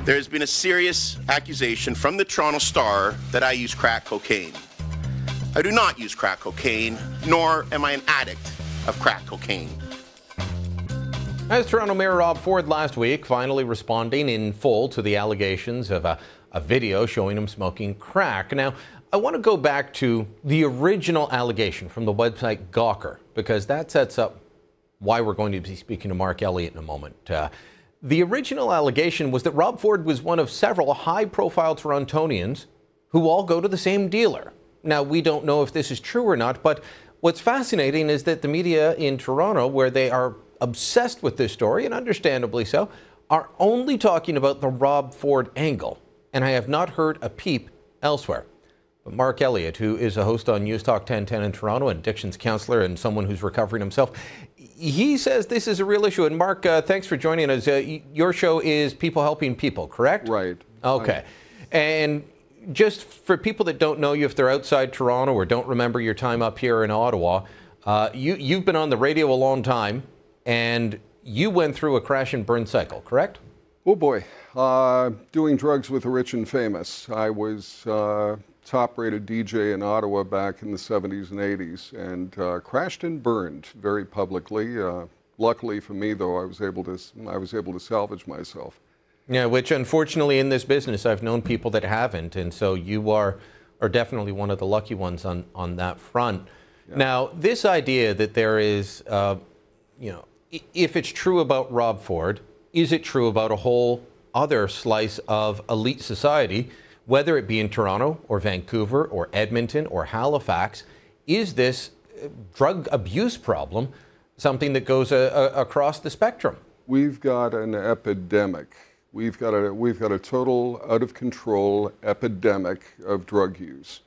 There has been a serious accusation from the Toronto Star that I use crack cocaine. I do not use crack cocaine, nor am I an addict of crack cocaine. As Toronto Mayor Rob Ford last week finally responding in full to the allegations of a video showing him smoking crack. Now, I want to go back to the original allegation from the website Gawker, because that sets up why we're going to be speaking to Mark Elliot in a moment. The original allegation was that Rob Ford was one of several high-profile Torontonians who all go to the same dealer. Now, we don't know if this is true or not, but what's fascinating is that the media in Toronto, where they are obsessed with this story, and understandably so, are only talking about the Rob Ford angle, and I have not heard a peep elsewhere. But Mark Elliot, who is a host on News Talk 1010 in Toronto, and addictions counselor and someone who's recovering himself, he says this is a real issue. And Mark, thanks for joining us. Your show is People Helping People, correct? Right. Okay. And just for people that don't know you, if they're outside Toronto or don't remember your time up here in Ottawa, you've been on the radio a long time, and you went through a crash and burn cycle, correct? Oh boy. Doing drugs with the rich and famous. I was top-rated DJ in Ottawa back in the 70s and 80s, and crashed and burned very publicly. Luckily for me, though, I was able to salvage myself. Yeah, which unfortunately in this business, I've known people that haven't, and so you are definitely one of the lucky ones on that front. Yeah. Now, this idea that there is, if it's true about Rob Ford, is it true about a whole other slice of elite society, whether it be in Toronto or Vancouver or Edmonton or Halifax? Is this drug abuse problem something that goes across the spectrum? We've got an epidemic. We've got a total out of control epidemic of drug use.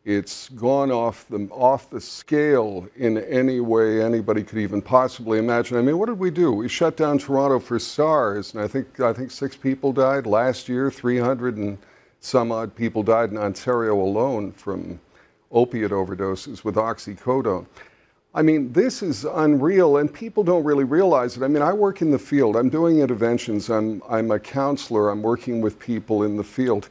It's gone off the scale in any way anybody could even possibly imagine. I mean, what did we do? We shut down Toronto for SARS, and I think 6 people died last year. 300 and some odd people died in Ontario alone from opiate overdoses with oxycodone. I mean, this is unreal, and people don't really realize it. I mean, I work in the field. I'm doing interventions. I'm a counselor. I'm working with people in the field.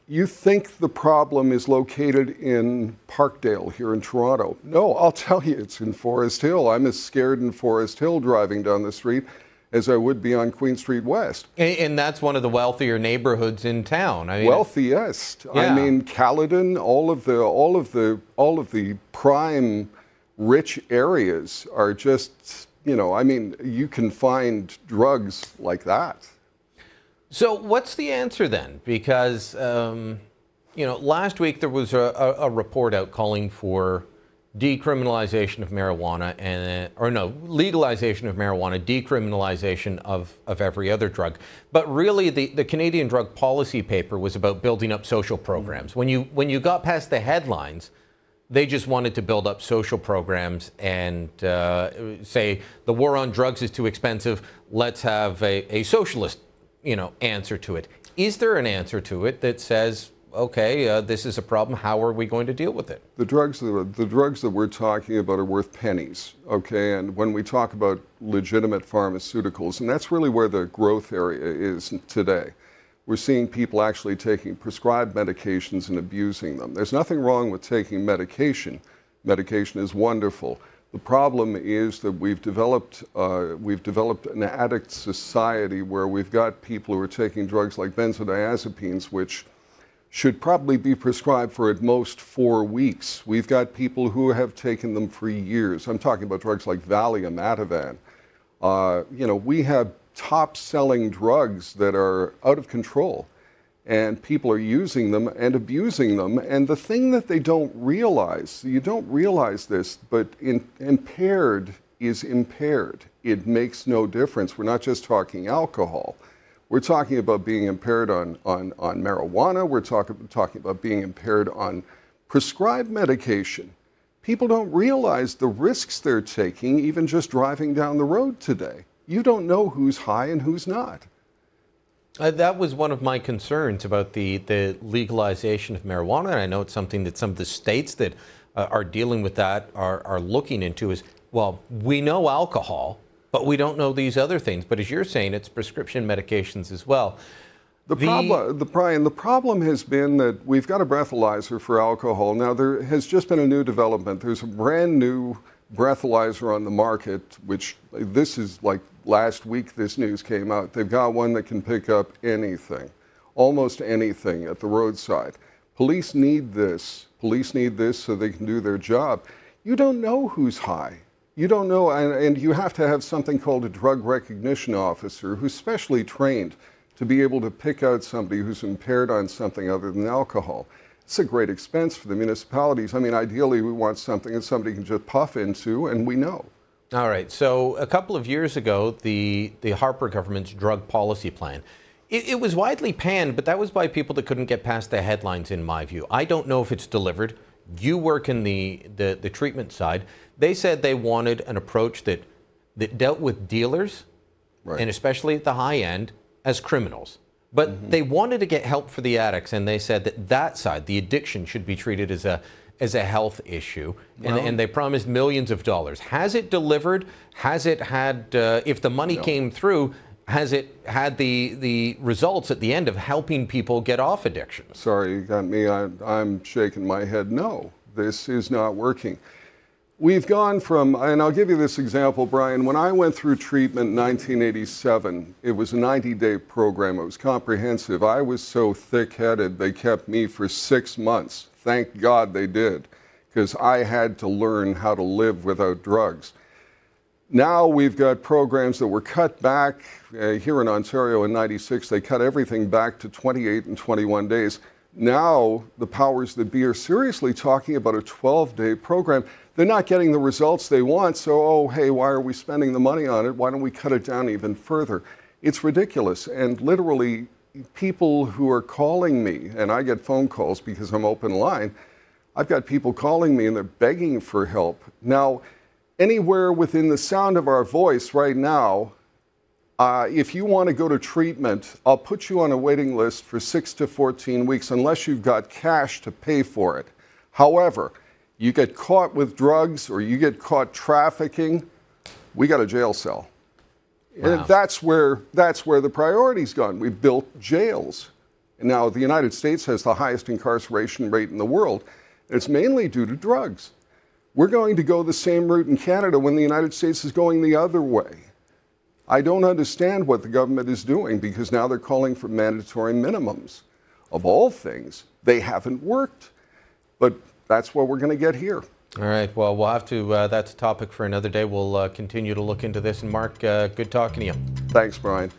You think the problem is located in Parkdale here in Toronto. No, I'll tell you, it's in Forest Hill. I'm as scared in Forest Hill driving down the street as I would be on Queen Street West. And that's one of the wealthier neighborhoods in town. I mean, wealthiest. Yeah. I mean, Caledon, all of the prime rich areas are just, I mean, you can find drugs like that. So what's the answer then? Because, last week there was a report out calling for decriminalization of marijuana legalization of marijuana, decriminalization of every other drug. But really the Canadian drug policy paper was about building up social programs. When you got past the headlines, they just wanted to build up social programs and say the war on drugs is too expensive. Let's have a socialist, answer to it. Is there an answer to it that says, okay, this is a problem, how are we going to deal with it? The drugs that we're talking about are worth pennies, okay? And when we talk about legitimate pharmaceuticals, and that's really where the growth area is today, we're seeing people actually taking prescribed medications and abusing them. There's nothing wrong with taking medication. Medication is wonderful. The problem is that we've developed an addict society where we've got people who are taking drugs like benzodiazepines, which should probably be prescribed for at most 4 weeks. We've got people who have taken them for years. I'm talking about drugs like Valium, Ativan. We have top-selling drugs that are out of control, and people are using them and abusing them. And the thing that they don't realize, you don't realize this, but impaired is impaired. It makes no difference. We're not just talking alcohol. We're talking about being impaired on marijuana. We're talking about being impaired on prescribed medication. People don't realize the risks they're taking even just driving down the road today. You don't know who's high and who's not. That was one of my concerns about the legalization of marijuana, and I know it's something that some of the states that are dealing with that are looking into is, well, we know alcohol but we don't know these other things. But as you're saying, it's prescription medications as well. Brian, the problem has been that we've got a breathalyzer for alcohol. Now, there has just been a new development. There's a brand new breathalyzer on the market, which this is like last week this news came out. They've got one that can pick up anything, almost anything at the roadside. Police need this. Police need this so they can do their job. You don't know who's high. You don't know, and you have to have something called a drug recognition officer who's specially trained to be able to pick out somebody who's impaired on something other than alcohol. It's a great expense for the municipalities. I mean, ideally, we want something that somebody can just puff into, and we know. All right. So a couple of years ago, the Harper government's drug policy plan, it was widely panned, but that was by people that couldn't get past the headlines, in my view. I don't know if it's delivered. You work in the treatment side. They said they wanted an approach that dealt with dealers, right, and especially at the high end, as criminals. But they wanted to get help for the addicts, and they said that side, the addiction, should be treated as a health issue, and they promised millions of dollars. Has it delivered? Has it had, if the money came through, has it had the results at the end of helping people get off addiction? Sorry, you got me. I'm shaking my head. No, this is not working. We've gone from, and I'll give you this example, Brian. When I went through treatment in 1987, it was a 90-day program. It was comprehensive. I was so thick-headed, they kept me for 6 months. Thank God they did, because I had to learn how to live without drugs. Now we've got programs that were cut back. Here in Ontario in 96, they cut everything back to 28 and 21 days. Now the powers that be are seriously talking about a 12-day program. They're not getting the results they want, so, oh, hey, why are we spending the money on it? Why don't we cut it down even further? It's ridiculous. And literally, people who are calling me, and I get phone calls because I'm open line, I've got people calling me and they're begging for help. Now, anywhere within the sound of our voice right now, if you want to go to treatment, I'll put you on a waiting list for 6 to 14 weeks unless you've got cash to pay for it. However, you get caught with drugs or you get caught trafficking, we got a jail cell. Wow. And that's where the priority's gone. We've built jails. And now the United States has the highest incarceration rate in the world. And it's mainly due to drugs. We're going to go the same route in Canada when the United States is going the other way. I don't understand what the government is doing because now they're calling for mandatory minimums. Of all things, they haven't worked. But that's what we're going to get here. All right. Well, we'll have to, that's a topic for another day. We'll continue to look into this. And Mark, good talking to you. Thanks, Brian.